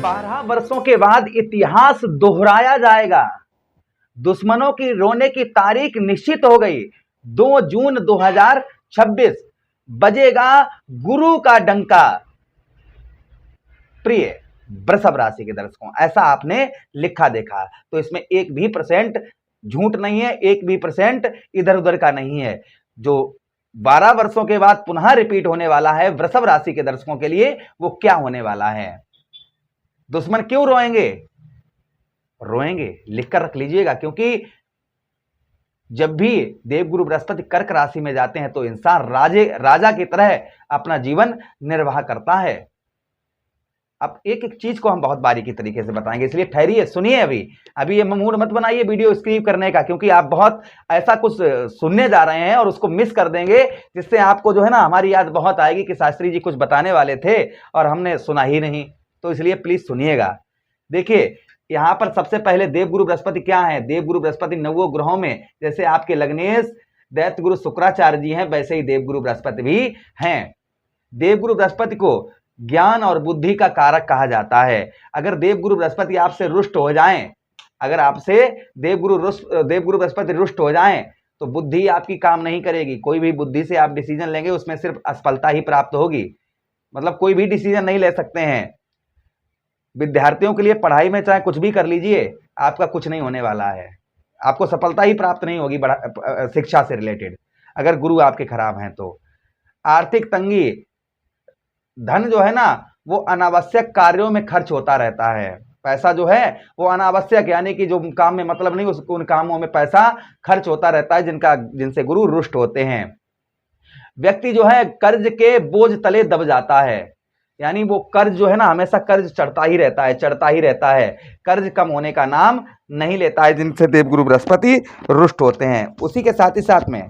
12 वर्षों के बाद इतिहास दोहराया जाएगा। दुश्मनों की रोने की तारीख निश्चित हो गई। 2 जून 2026 बजेगा गुरु का डंका। प्रिय वृषभ राशि के दर्शकों, ऐसा आपने लिखा देखा तो इसमें 1% झूठ नहीं है, 1% इधर उधर का नहीं है। जो 12 वर्षों के बाद पुनः रिपीट होने वाला है वृषभ राशि के दर्शकों के लिए, वो क्या होने वाला है। दुश्मन क्यों रोएंगे? रोएंगे, लिखकर रख लीजिएगा, क्योंकि जब भी देवगुरु बृहस्पति कर्क राशि में जाते हैं तो इंसान राजा की तरह अपना जीवन निर्वाह करता है। अब एक एक चीज को हम बहुत बारीकी तरीके से बताएंगे, इसलिए ठहरिए, सुनिए। अभी ये मूड मत बनाइए वीडियो स्किप करने का, क्योंकि आप बहुत ऐसा कुछ सुनने जा रहे हैं और उसको मिस कर देंगे, जिससे आपको जो है ना हमारी याद बहुत आएगी कि शास्त्री जी कुछ बताने वाले थे और हमने सुना ही नहीं। तो इसलिए प्लीज सुनिएगा। देखिए, यहां पर सबसे पहले देवगुरु बृहस्पति क्या है। देवगुरु बृहस्पति 9 ग्रहों में जैसे आपके लग्नेश दैत्य गुरु शुक्राचार्य जी हैं, वैसे ही देवगुरु बृहस्पति भी हैं। देवगुरु बृहस्पति को ज्ञान और बुद्धि का कारक कहा जाता है। अगर देवगुरु बृहस्पति आपसे रुष्ट हो जाएं, अगर आपसे देवगुरु बृहस्पति रुष्ट हो जाएं, तो बुद्धि आपकी काम नहीं करेगी। कोई भी बुद्धि से आप डिसीजन लेंगे उसमें सिर्फ असफलता ही प्राप्त होगी, मतलब कोई भी डिसीजन नहीं ले सकते हैं। विद्यार्थियों के लिए पढ़ाई में चाहे कुछ भी कर लीजिए, आपका कुछ नहीं होने वाला है, आपको सफलता ही प्राप्त नहीं होगी शिक्षा से रिलेटेड, अगर गुरु आपके खराब हैं तो। आर्थिक तंगी, धन जो है ना वो अनावश्यक कार्यों में खर्च होता रहता है। पैसा जो है वो अनावश्यक, यानी कि जो काम में मतलब नहीं उन कामों में पैसा खर्च होता रहता है जिनसे गुरु रुष्ट होते हैं। व्यक्ति जो है कर्ज के बोझ तले दब जाता है, यानी वो कर्ज जो है ना हमेशा कर्ज चढ़ता ही रहता है, कर्ज कम होने का नाम नहीं लेता है जिनसे देवगुरु बृहस्पति रुष्ट होते हैं। उसी के साथ ही साथ में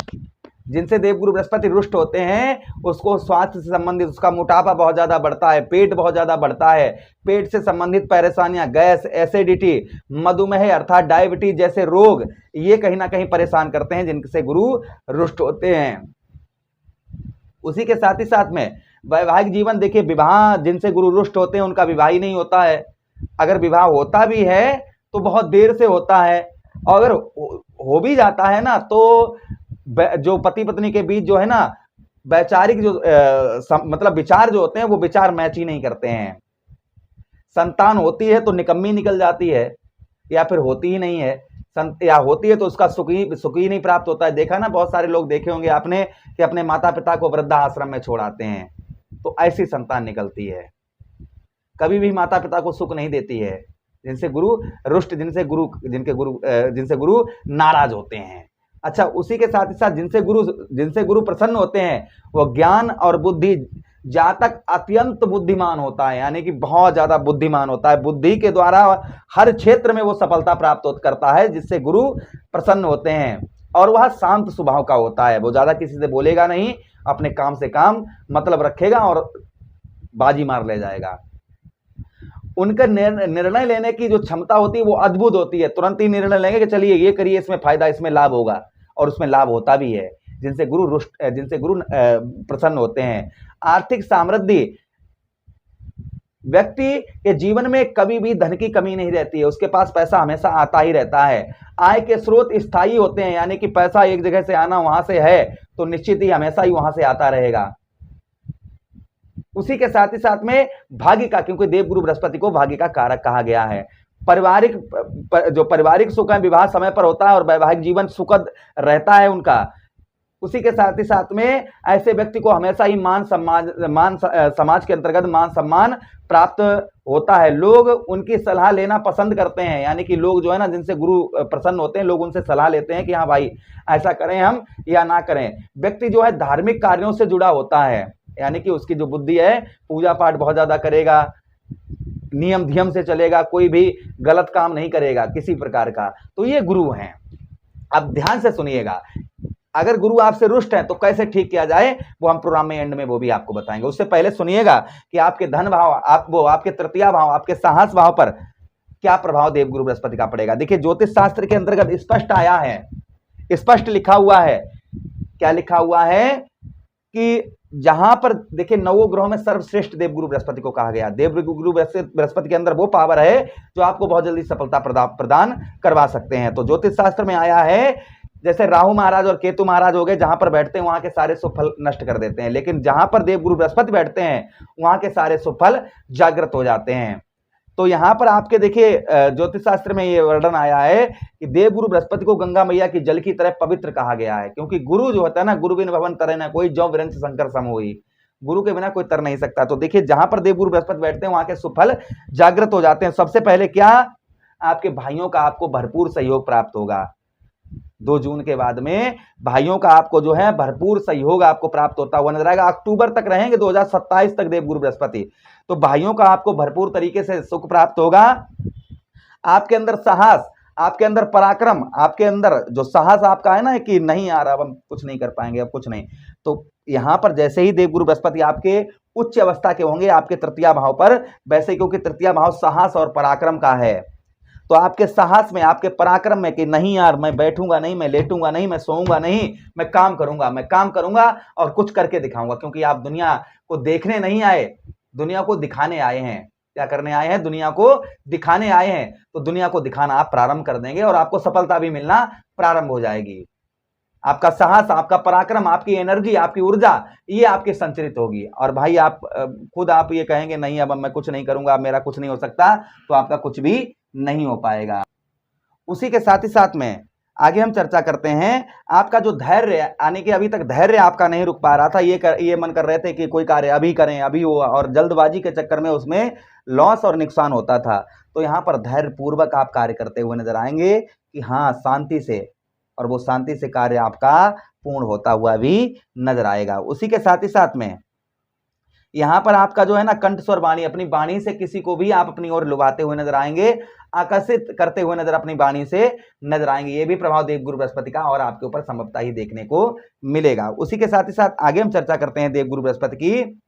जिनसे देवगुरु बृहस्पति रुष्ट होते हैं उसको स्वास्थ्य से संबंधित उसका मोटापा बहुत ज्यादा बढ़ता है, पेट बहुत ज्यादा बढ़ता है, पेट से संबंधित परेशानियां, गैस, एसिडिटी, मधुमेह अर्थात डायबिटीज जैसे रोग, ये कहीं ना कहीं परेशान करते हैं जिनसे गुरु रुष्ट होते हैं। उसी के साथ ही साथ में वैवाहिक जीवन, देखिए विवाह जिनसे गुरु रुष्ट होते हैं उनका विवाह ही नहीं होता है। अगर विवाह होता भी है तो बहुत देर से होता है, और अगर हो भी जाता है ना तो जो पति पत्नी के बीच जो है ना वैचारिक जो मतलब विचार जो होते हैं वो विचार मैच ही नहीं करते हैं। संतान होती है तो निकम्मी निकल जाती है, या फिर होती ही नहीं है, या होती है तो उसका सुख ही नहीं प्राप्त होता है। देखा ना, बहुत सारे लोग देखे होंगे आपने कि अपने माता पिता को वृद्धाश्रम में छोड़ आते हैं, तो ऐसी संतान निकलती है। कभी भी माता पिता को सुख नहीं देती है, जिनसे गुरु रुष्ट, जिनसे गुरु नाराज होते हैं। अच्छा, उसी के साथ ही साथ जिनसे गुरु प्रसन्न होते हैं वो ज्ञान और बुद्धि, जातक अत्यंत बुद्धिमान होता है, यानी कि बहुत ज्यादा बुद्धिमान होता है। बुद्धि के द्वारा हर क्षेत्र में वो सफलता प्राप्त करता है, जिससे गुरु प्रसन्न होते हैं। और वह शांत स्वभाव का होता है, वो ज्यादा किसी से बोलेगा नहीं, अपने काम से काम मतलब रखेगा और बाजी मार ले जाएगा। उनका निर्णय लेने की जो क्षमता होती है वो अद्भुत होती है। तुरंत ही निर्णय लेंगे कि चलिए ये करिए, इसमें फायदा, इसमें लाभ होगा, और उसमें लाभ होता भी है जिनसे गुरु प्रसन्न होते हैं। आर्थिक समृद्धि, व्यक्ति के जीवन में कभी भी धन की कमी नहीं रहती है, उसके पास पैसा हमेशा आता ही रहता है। आय के स्रोत स्थायी होते हैं, यानी कि पैसा एक जगह से आना वहां से है तो निश्चित ही हमेशा ही वहां से आता रहेगा। उसी के साथ ही साथ में भाग्य का, क्योंकि देवगुरु बृहस्पति को भाग्य का कारक कहा गया है। पारिवारिक सुख है, विवाह समय पर होता है और वैवाहिक जीवन सुखद रहता है उनका। उसी के साथ ही साथ में ऐसे व्यक्ति को हमेशा ही समाज के अंतर्गत मान सम्मान प्राप्त होता है। लोग उनकी सलाह लेना पसंद करते हैं, यानी कि लोग जो है ना जिनसे गुरु प्रसन्न होते हैं, लोग उनसे सलाह लेते हैं कि हाँ भाई ऐसा करें हम या ना करें। व्यक्ति जो है धार्मिक कार्यों से जुड़ा होता है, यानी कि उसकी जो बुद्धि है पूजा पाठ बहुत ज्यादा करेगा, नियम धियम से चलेगा, कोई भी गलत काम नहीं करेगा किसी प्रकार का। तो ये गुरु हैं। अब ध्यान से सुनिएगा, अगर गुरु आपसे रुष्ट है तो कैसे ठीक किया जाए वो हम प्रोग्राम में एंड में वो भी आपको बताएंगे। उससे पहले सुनिएगा कि आपके धन भाव, आपके तृतीय भाव, आपके साहस भाव पर क्या प्रभाव देवगुरु बृहस्पति का पड़ेगा। देखिए, ज्योतिष शास्त्र के अंतर्गत स्पष्ट आया है, स्पष्ट लिखा हुआ है। क्या लिखा हुआ है कि जहां पर देखिए नवों ग्रहों में सर्वश्रेष्ठ देवगुरु बृहस्पति को कहा गया। देवगुरु बृहस्पति के अंदर वो पावर है जो आपको बहुत जल्दी सफलता प्रदान करवा सकते हैं। तो ज्योतिष शास्त्र में आया है, जैसे राहु महाराज और केतु महाराज हो गए, जहां पर बैठते हैं वहां के सारे शुभ फल नष्ट कर देते हैं, लेकिन जहां पर देवगुरु बृहस्पति बैठते हैं वहां के सारे शुभ फल जागृत हो जाते हैं। तो यहां पर आपके देखिए ज्योतिष शास्त्र में ये वर्णन आया है कि देवगुरु बृहस्पति को गंगा मैया की जल की तरह पवित्र कहा गया है, क्योंकि गुरु जो होता है ना, गुरु बिन भवन तरे ना कोई, जो विरंच शंकर सम होई, गुरु के बिना कोई तर नहीं सकता। तो देखिए जहां पर देवगुरु बृहस्पति बैठते हैं वहां के सुफल जागृत हो जाते हैं। सबसे पहले क्या, आपके भाइयों का आपको भरपूर सहयोग प्राप्त होगा। 2 जून के बाद में भाइयों का आपको जो है भरपूर सहयोग आपको प्राप्त होता हुआ नजर आएगा। अक्टूबर तक रहेंगे 2027 तक देवगुरु बृहस्पति, तो भाइयों का आपको भरपूर तरीके से सुख प्राप्त होगा। आपके अंदर साहस, आपके अंदर पराक्रम, आपके अंदर जो साहस आपका है ना कि नहीं यार अब हम कुछ नहीं कर पाएंगे, अब कुछ नहीं, तो यहां पर जैसे ही देवगुरु बृहस्पति आपके उच्च अवस्था के होंगे आपके तृतीय भाव पर, वैसे क्योंकि तृतीय भाव साहस और पराक्रम का है, तो आपके साहस में, आपके पराक्रम में कि नहीं यार मैं बैठूंगा नहीं, मैं लेटूंगा नहीं, मैं सोऊंगा नहीं, मैं काम करूंगा और कुछ करके दिखाऊंगा। क्योंकि आप दुनिया को देखने नहीं आए, दुनिया को दिखाने आए हैं। क्या करने आए हैं? दुनिया को दिखाने आए हैं। तो दुनिया को दिखाना आप प्रारंभ कर देंगे और आपको सफलता भी मिलना प्रारंभ हो जाएगी। आपका साहस, आपका पराक्रम, आपकी एनर्जी, आपकी ऊर्जा ये आपके संचरित होगी। और भाई आप खुद आप ये कहेंगे नहीं अब मैं कुछ नहीं करूंगा, अब मेरा कुछ नहीं हो सकता, तो आपका कुछ भी नहीं हो पाएगा। उसी के साथ ही साथ में आगे हम चर्चा करते हैं, आपका जो धैर्य, यानी कि अभी तक धैर्य आपका नहीं रुक पा रहा था, ये मन कर रहे थे कि कोई कार्य अभी करें, अभी हो, और जल्दबाजी के चक्कर में उसमें लॉस और नुकसान होता था। तो यहाँ पर धैर्य पूर्वक आप कार्य करते हुए नजर आएंगे कि हाँ शांति से, और वो शांति से कार्य आपका पूर्ण होता हुआ भी नजर आएगा। उसी के साथ ही साथ में यहां पर आपका जो है ना कंठ स्वर वाणी, अपनी वाणी से किसी को भी आप अपनी ओर लुभाते हुए नजर आएंगे, आकर्षित करते हुए नजर अपनी वाणी से नजर आएंगे। ये भी प्रभाव देवगुरु बृहस्पति का और आपके ऊपर संभवतः ही देखने को मिलेगा। उसी के साथ ही साथ आगे हम चर्चा करते हैं देवगुरु बृहस्पति की,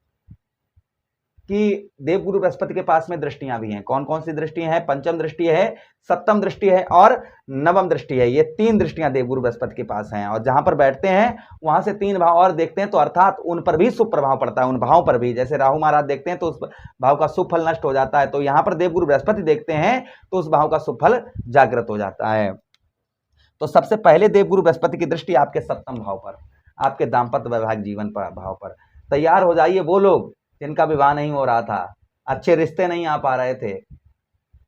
कि देवगुरु बृहस्पति के पास में दृष्टियां भी हैं। कौन कौन सी दृष्टियां हैं? पंचम दृष्टि है, सप्तम दृष्टि है और नवम दृष्टि है। ये 3 दृष्टियां देवगुरु बृहस्पति के पास हैं, और जहां पर बैठते हैं वहां से 3 भाव और देखते हैं, तो अर्थात उन पर भी शुभ प्रभाव पड़ता है, उन भावों पर भी। जैसे राहु महाराज देखते हैं तो उस भाव का शुभ फल नष्ट हो जाता है, तो यहां पर देवगुरु बृहस्पति देखते हैं तो उस भाव का शुभ फल जागृत हो जाता है। तो सबसे पहले देवगुरु बृहस्पति की दृष्टि आपके सप्तम भाव पर, आपके दाम्पत्य वैवाहिक जीवन पर भाव पर। तैयार हो जाइए वो लोग जिनका विवाह नहीं हो रहा था, अच्छे रिश्ते नहीं आ पा रहे थे,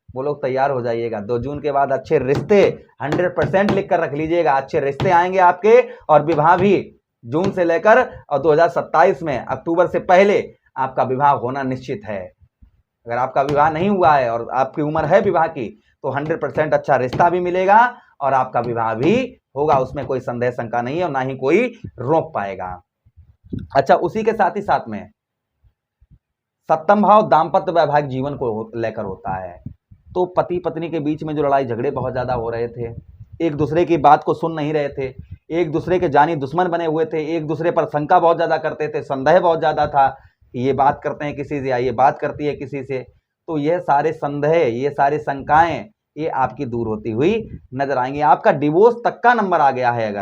वो लोग तैयार हो जाइएगा। 2 जून के बाद अच्छे रिश्ते 100% लिख कर रख लीजिएगा, अच्छे रिश्ते आएंगे आपके, और विवाह भी जून से लेकर और 2027 में अक्टूबर से पहले आपका विवाह होना निश्चित है। अगर आपका विवाह नहीं हुआ है और आपकी उम्र है विवाह की, तो 100% अच्छा रिश्ता भी मिलेगा और आपका विवाह भी होगा, उसमें कोई संदेह शंका नहीं है और ना ही कोई रोक पाएगा। अच्छा, उसी के साथ ही साथ में सप्तम भाव दाम्पत्य वैवाहिक जीवन को लेकर होता है। तो पति पत्नी के बीच में जो लड़ाई झगड़े बहुत ज्यादा हो रहे थे, एक दूसरे की बात को सुन नहीं रहे थे, एक दूसरे के जानी दुश्मन बने हुए थे, एक दूसरे पर शंका बहुत ज्यादा करते थे, संदेह बहुत ज्यादा था कि ये बात करते हैं किसी से या ये बात करती है किसी से, तो ये सारे संदेह, ये सारी शंकाएं ये आपकी दूर होती हुई नजर आएंगी। आपका डिवोर्स तक का नंबर आ गया है,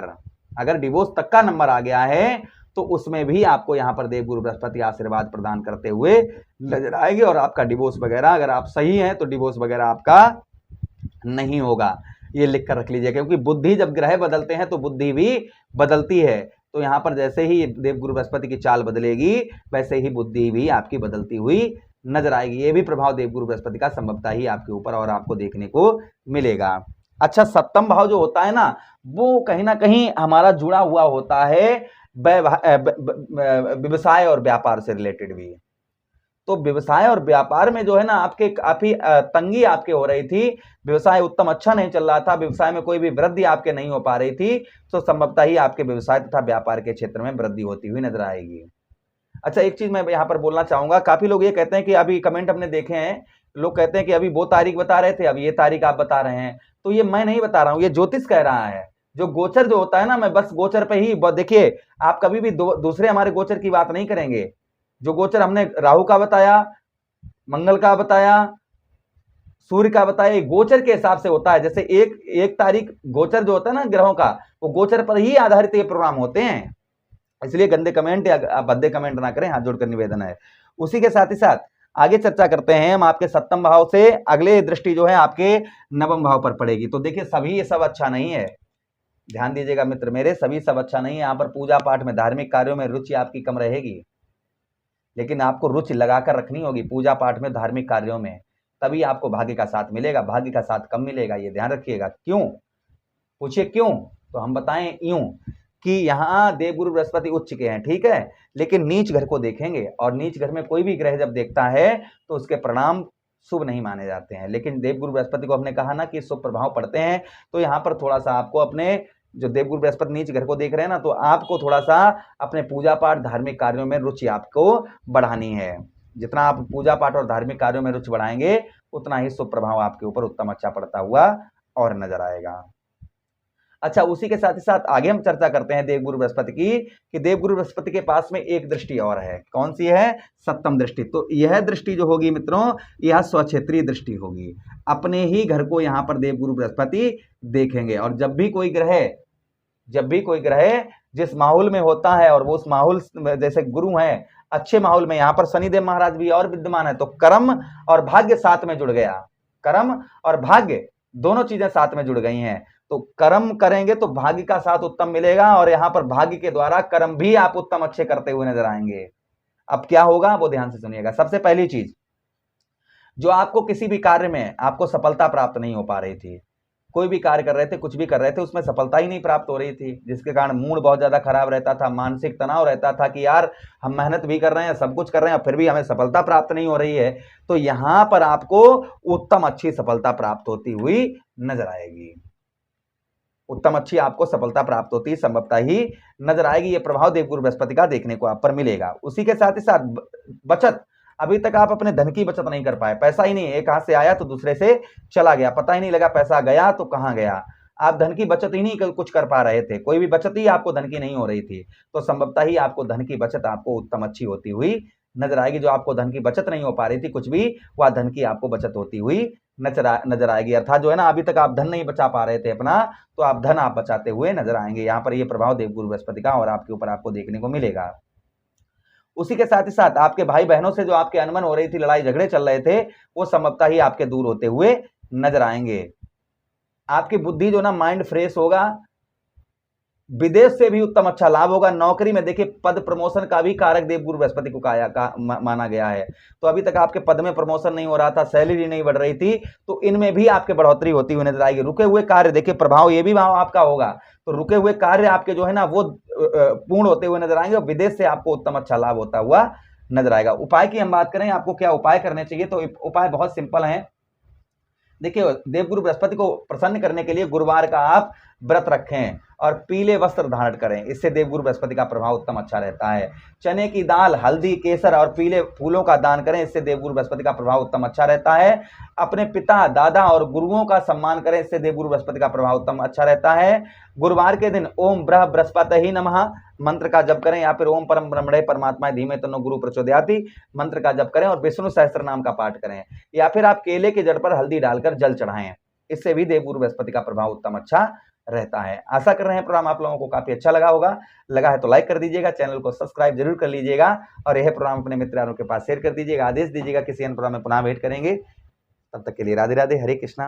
अगर डिवोर्स तक का नंबर आ गया है तो उसमें भी आपको यहाँ पर देवगुरु बृहस्पति आशीर्वाद प्रदान करते हुए नजर आएंगे, और आपका डिवोर्स वगैरह, अगर आप सही हैं तो डिवोर्स वगैरह आपका नहीं होगा। ये लिख कर रख लीजिए, क्योंकि बुद्धि जब ग्रह बदलते हैं तो बुद्धि भी बदलती है। तो यहाँ पर जैसे ही देवगुरु बृहस्पति की चाल बदलेगी वैसे ही बुद्धि भी आपकी बदलती हुई नजर आएगी। ये भी प्रभाव देवगुरु बृहस्पति का संभवतः ही आपके ऊपर और आपको देखने को मिलेगा। अच्छा, सप्तम भाव जो होता है ना, वो कहीं ना कहीं हमारा जुड़ा हुआ होता है व्यवसाय और व्यापार से रिलेटेड भी। तो व्यवसाय और व्यापार में जो है ना आपके काफी तंगी आपके हो रही थी, व्यवसाय उत्तम अच्छा नहीं चल रहा था, व्यवसाय में कोई भी वृद्धि आपके नहीं हो पा रही थी, तो संभवतः ही आपके व्यवसाय तथा व्यापार के क्षेत्र में वृद्धि होती हुई नजर आएगी। अच्छा, एक चीज मैं यहाँ पर बोलना चाहूंगा, काफी लोग ये कहते हैं कि अभी कमेंट हमने देखे हैं, लोग कहते हैं कि अभी वो तारीख बता रहे थे, अब ये तारीख आप बता रहे हैं। तो ये मैं नहीं बता रहा हूं, ये ज्योतिष कह रहा है। जो गोचर जो होता है ना, मैं बस गोचर पे ही देखिए, आप कभी भी दूसरे हमारे गोचर की बात नहीं करेंगे। जो गोचर हमने राहु का बताया, मंगल का बताया, सूर्य का बताया, गोचर के हिसाब से होता है। जैसे एक तारीख गोचर जो होता है ना ग्रहों का, वो गोचर पर ही आधारित ये प्रोग्राम होते हैं। इसलिए गंदे कमेंट या भद्दे कमेंट ना करें, हाथ जोड़कर निवेदन है। उसी के साथ ही साथ आगे चर्चा करते हैं हम आपके सप्तम भाव से अगले दृष्टि जो है आपके नवम भाव पर पड़ेगी। तो देखिए सभी ये सब अच्छा नहीं है, ध्यान दीजिएगा मित्र मेरे, सभी सब अच्छा नहीं है। यहाँ पर पूजा पाठ में, धार्मिक कार्यों में रुचि आपकी कम रहेगी, लेकिन आपको रुचि लगाकर रखनी होगी पूजा पाठ में, धार्मिक कार्यों में, तभी आपको भाग्य का साथ मिलेगा। भाग्य का साथ कम मिलेगा, ये ध्यान रखिएगा। क्यों, पूछिए क्यों, तो हम बताएं यूं कि यहाँ देवगुरु बृहस्पति उच्च के हैं, ठीक है, लेकिन नीच घर को देखेंगे, और नीच घर में कोई भी ग्रह जब देखता है तो उसके परिणाम शुभ नहीं माने जाते हैं। लेकिन देवगुरु बृहस्पति को हमने कहा ना कि शुभ प्रभाव पड़ते हैं, तो यहाँ पर थोड़ा सा आपको अपने जो देवगुरु बृहस्पति नीच घर को देख रहे हैं ना, तो आपको थोड़ा सा अपने पूजा पाठ धार्मिक कार्यों में रुचि आपको बढ़ानी है। जितना आप पूजा पाठ और धार्मिक कार्यों में रुचि बढ़ाएंगे उतना ही शुभ प्रभाव आपके ऊपर उत्तम अच्छा पड़ता हुआ और नजर आएगा। अच्छा, उसी के साथ ही साथ आगे हम चर्चा करते हैं देवगुरु बृहस्पति की, कि देवगुरु बृहस्पति के पास में एक दृष्टि और है। कौन सी है? सप्तम दृष्टि। तो यह दृष्टि जो होगी मित्रों, यह स्वक्षेत्रीय दृष्टि होगी। अपने ही घर को यहां पर देवगुरु बृहस्पति देखेंगे, और जब भी कोई ग्रह जिस माहौल में होता है और वो उस माहौल जैसे गुरु हैं अच्छे माहौल में, यहां पर शनिदेव महाराज भी और विद्यमान है, तो कर्म और भाग्य साथ में जुड़ गया। कर्म और भाग्य दोनों चीजें साथ में जुड़ गई हैं। तो कर्म करेंगे तो भाग्य का साथ उत्तम मिलेगा, और यहां पर भाग्य के द्वारा कर्म भी आप उत्तम अच्छे करते हुए नजर आएंगे। अब क्या होगा वो ध्यान से सुनिएगा। सबसे पहली चीज, जो आपको किसी भी कार्य में आपको सफलता प्राप्त नहीं हो पा रही थी, कोई भी कार्य कर रहे थे, कुछ भी कर रहे थे, उसमें सफलता ही नहीं प्राप्त हो रही थी, जिसके कारण मूड बहुत ज्यादा खराब रहता था, मानसिक तनाव रहता था कि यार हम मेहनत भी कर रहे हैं, सब कुछ कर रहे हैं, फिर भी हमें सफलता प्राप्त नहीं हो रही है। तो यहां पर आपको उत्तम अच्छी सफलता प्राप्त होती हुई नजर आएगी। उत्तम अच्छी आपको सफलता प्राप्त होती संभवतः ही नजर आएगी। ये प्रभाव देवगुरु बृहस्पति का देखने को आप पर मिलेगा। उसी के साथ ही साथ बचत, अभी तक आप अपने धन की बचत नहीं कर पाए, पैसा ही नहीं, एक हाथ से आया तो दूसरे से चला गया, पता ही नहीं लगा पैसा गया तो कहां गया। आप धन की बचत ही नहीं कुछ कर पा रहे थे, कोई भी बचत ही आपको धन की नहीं हो रही थी, तो संभवतः ही आपको धन की बचत आपको उत्तम अच्छी होती हुई नजर आएगी। जो आपको धन की बचत नहीं हो पा रही थी कुछ भी, वह धन की आपको बचत होती हुई नजर आएगी। अर्थात जो है ना, अभी तक आप धन नहीं बचा पा रहे थे अपना, तो आप धन आप बचाते हुए नजर आएंगे। यहाँ पर यह प्रभाव देवगुरु बृहस्पति का और आपके ऊपर आपको देखने को मिलेगा। उसी के साथ ही साथ आपके भाई बहनों से जो आपके अनबन हो रही थी, लड़ाई झगड़े चल रहे थे, वो संभवतः ही आपके दूर होते हुए नजर आएंगे। आपकी बुद्धि जो ना माइंड फ्रेश होगा, विदेश से भी उत्तम अच्छा लाभ होगा। नौकरी में देखिए पद प्रमोशन का भी कारक देवगुरु बृहस्पति को माना गया है। तो अभी तक आपके पद में प्रमोशन नहीं हो रहा था, सैलरी नहीं बढ़ रही थी, तो इनमें भी आपके बढ़ोतरी होती हुई नजर आएगी। रुके हुए कार्य, देखिए प्रभाव ये भी भाव आपका होगा, तो रुके हुए कार्य आपके जो है ना वो पूर्ण होते हुए नजर आएंगे, और विदेश से आपको उत्तम अच्छा लाभ होता हुआ नजर आएगा। उपाय की हम बात करें, आपको क्या उपाय करने चाहिए, तो उपाय बहुत सिंपल है। देखिए देवगुरु बृहस्पति को प्रसन्न करने के लिए गुरुवार का आप व्रत रखें और पीले वस्त्र धारण करें, इससे देवगुरु बृहस्पति का प्रभाव उत्तम अच्छा रहता है। चने की दाल, हल्दी, केसर और पीले फूलों का दान करें, इससे देवगुरु बृहस्पति का प्रभाव उत्तम अच्छा रहता है। अपने पिता, दादा और गुरुओं का सम्मान करें, इससे देवगुरु बृहस्पति का प्रभाव उत्तम अच्छा रहता है। गुरुवार के दिन ओम ब्रह बृहस्पति नमः मंत्र का जप करें, या फिर ओम परम ब्रह्मणे परमात्मा धीमे तन्नो गुरु प्रचोदयाति मंत्र का जप करें, और विष्णु सहस्त्र नाम का पाठ करें, या फिर आप केले के जड़ पर हल्दी डालकर जल चढ़ाएं, इससे भी देवगुरु बृहस्पति का प्रभाव उत्तम अच्छा रहता है। आशा कर रहे हैं प्रोग्राम आप लोगों को काफी अच्छा लगा होगा। लगा है तो लाइक कर दीजिएगा, चैनल को सब्सक्राइब जरूर कर लीजिएगा, और यह प्रोग्राम अपने मित्रों के पास शेयर कर दीजिएगा। आदेश दीजिएगा, किसी अन्य प्रोग्राम में पुनः भेंट करेंगे। तब तक के लिए राधे राधे, हरे कृष्णा।